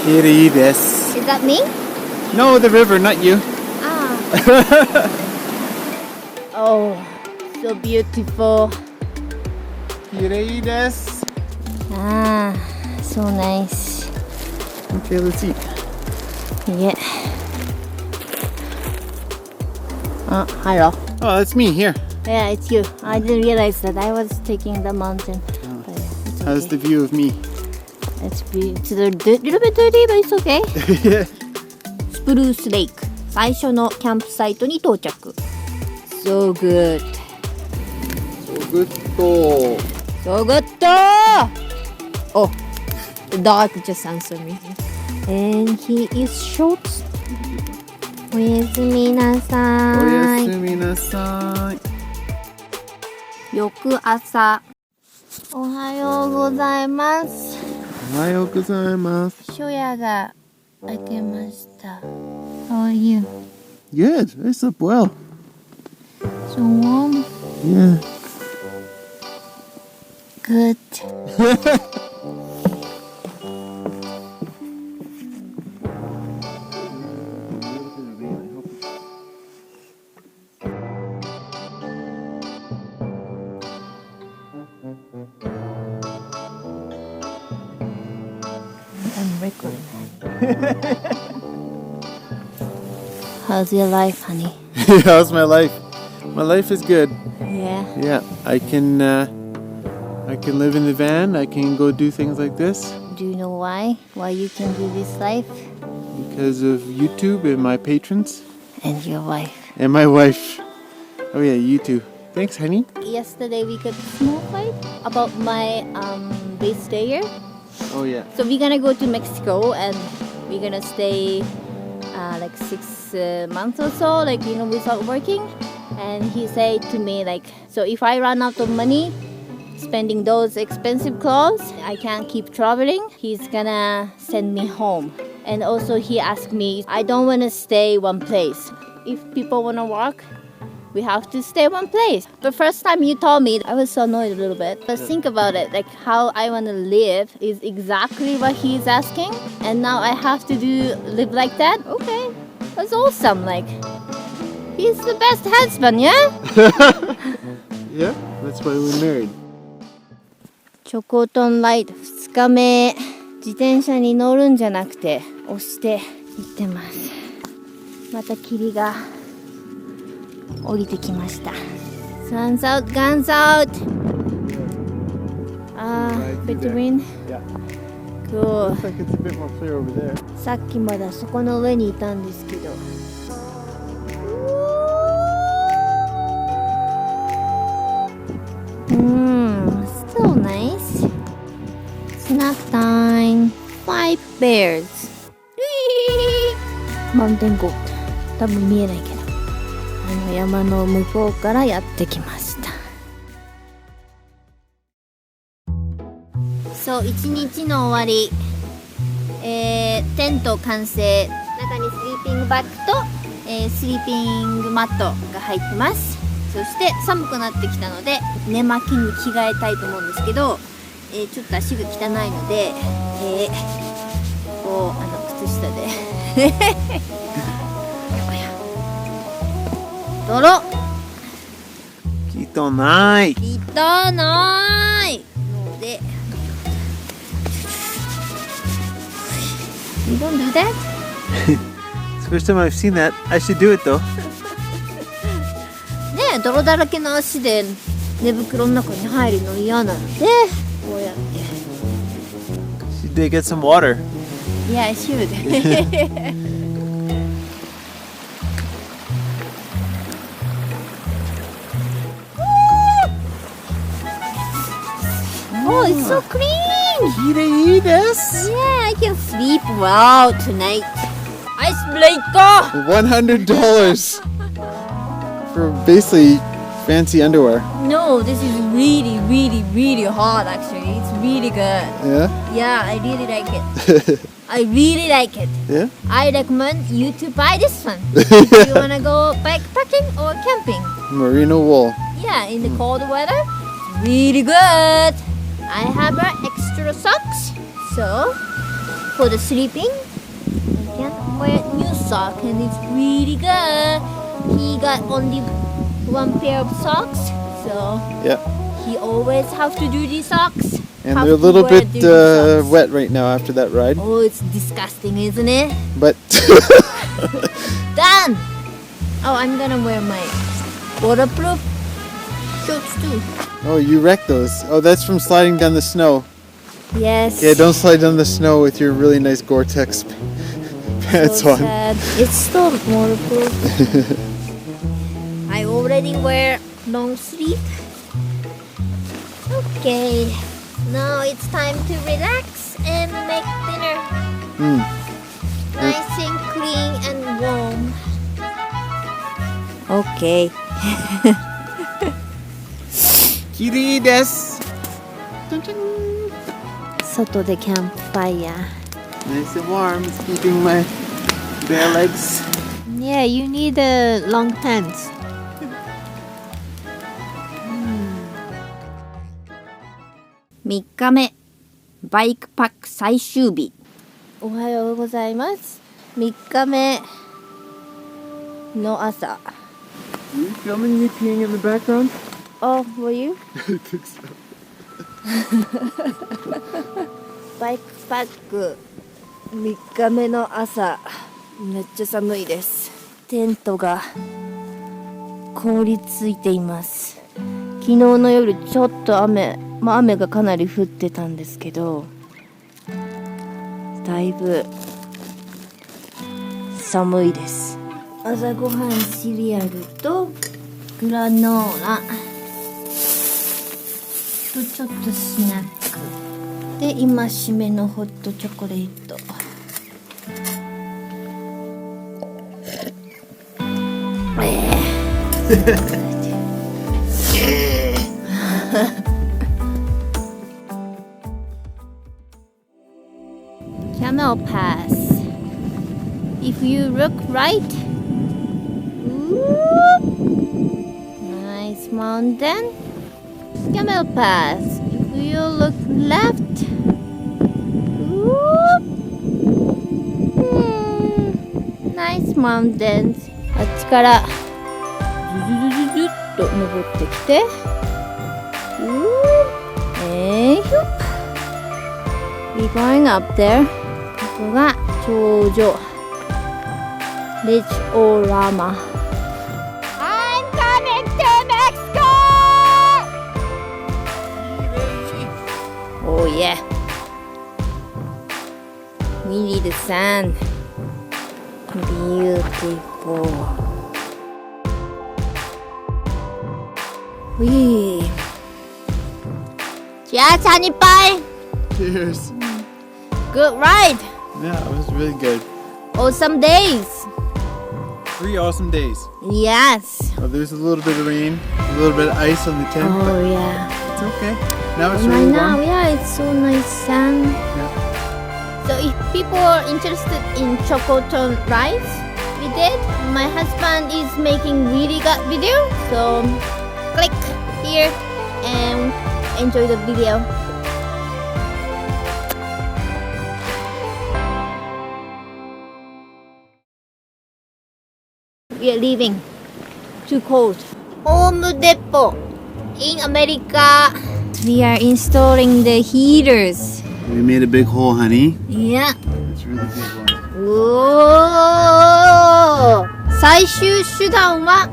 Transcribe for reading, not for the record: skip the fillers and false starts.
Kirei desu. Is that me? No, the river, not you. Ah. Oh, so beautiful. Kirei desu. Ah, so nice. Okay, let's eat. Yeah. Hello. Oh, that's me here. Yeah, it's you. I didn't realize that I was taking the mountain. But it's okay. How's the view of me? It's a little bit dirty, but it's okay. Yeah. スプルースレイク。最初のキャンプサイトに到着。So good. So good. To. So good. Oh, the dog just answered me. And he is short. おやすみなさおやい。すみなさい。翌朝。おはようございます。おはようございます。初夜が明けました。How are you? Good. I slept well. So warm? Yeah. Good. I'm recording. How's your life, honey? How's my life? My life is good. Yeah. Yeah, I can live in the van. I can go do things like this Do you know why? Why you can do this life? because of YouTube and my patrons And your wife. and my wife. Oh yeah, you too. Thanks, honey. Yesterday we got a small fight about my base day here. Oh yeah. So we're gonna go to Mexico and we're gonna stay like 6 months or so, like without working. And he said to me like, so if I run out of money spending those expensive clothes, I can't keep traveling. He's gonna send me home. And also he asked me, I don't wanna stay one place. If people wanna work, we have to stay one place. The first time you told me, I was so annoyed a little bit. But think about it, like how I want to live is exactly what he's asking. And now I have to live like that? Okay, that's awesome. Like, he's the best husband, yeah? Yeah, that's why we're married. チョコトンライド2日目。自転車に乗るんじゃなくて、押して行ってます。また霧が降りてきました。Sun's out, guns out! Bit wind? Yeah. Cool. Looks like it's a bit more clear over there. さっきまだそこの上にいたんですけど。Still nice. Snack time. 5 bears. マウンテンゴート。多分見えないけど。山の向こうからやってきました。そう、一日の終わり、テント完成。中にスリーピングバッグと、スリーピングマットが入ってます。そして寒くなってきたので寝巻きに着替えたいと思うんですけど、ちょっと足が汚いので、こう靴下で泥汚いので You don't do that? It's the first time I've seen that. I should do it though. ねえ、泥だらけの足で寝袋の中に入るの嫌なのでこうやって Should they get some water? Yeah, I should. Oh, it's so clean! きれいです Yeah, I can sleep well tonight. Icebreaker! $100 for basically fancy underwear. No, this is really, really, really hot actually. It's really good. Yeah? Yeah, I really like it. I really like it. Yeah? I recommend you to buy this one. If you wanna go bikepacking or camping. Merino wool. Yeah, in the cold weather, really good. I have extra socks. So, for the sleeping. I can wear new sock and it's really good. He got only one pair of socks, so Yeah. he always have to do these socks. And Have they're a to little wear bit these socks. wet right now after that ride. Oh, it's disgusting, isn't it? But Done! Oh, I'm gonna wear my waterproof shorts too. oh, you wrecked those. Oh, that's from sliding down the snow. Yes. Yeah, don't slide down the snow with your really nice Gore-Tex pants So on. sad. It's still waterproof. I already wear long sleeve. Okay. Now it's time to relax and make dinner. Mm. Nice and clean and warm. Okay. Kiri desu. 外でキャンプファイヤー。 Nice and warm. It's keeping my bare legs. Yeah, you need long pants. 3日目バイクパック最終日。おはようございます。3日目の朝。 Are you filming me peeing in the background? Oh, were you? I think so. バイクパック3日目の朝。めっちゃ寒いです。テントが凍りついています。昨日の夜ちょっと雨がかなり降ってたんですけど、だいぶ寒いです。朝ごはんシリアルとグラノーラとちょっとスナックで、今締めのホットチョコレート。Camel pass. If you look right, whoop, nice mountain. Camel pass. If you look left, whoop, nice mountains. あっちからズズズズズッと登ってきて、ひょっ。We're going up there. ここが頂上。Ridge or Llama. I'm coming to Mexico! Oh yeah. We need the sand. Beautiful. Wee. Cheers, honey pie. Cheers. Good ride. Yeah, it was really good. Awesome days. 3 awesome days. Yes. Oh, there's a little bit of rain, a little bit of ice on the tent, Oh but yeah. it's okay. Now it's Right really now, warm. yeah, it's so nice sun. Yeah. So if people are interested in Chilcotin rides we did, my husband is making really good video. So click here and enjoy the video. We are leaving. Too cold. Home Depot in America. We are installing the heaters. We made a big hole, honey. Yeah. It's a really big one. おー。最終手段は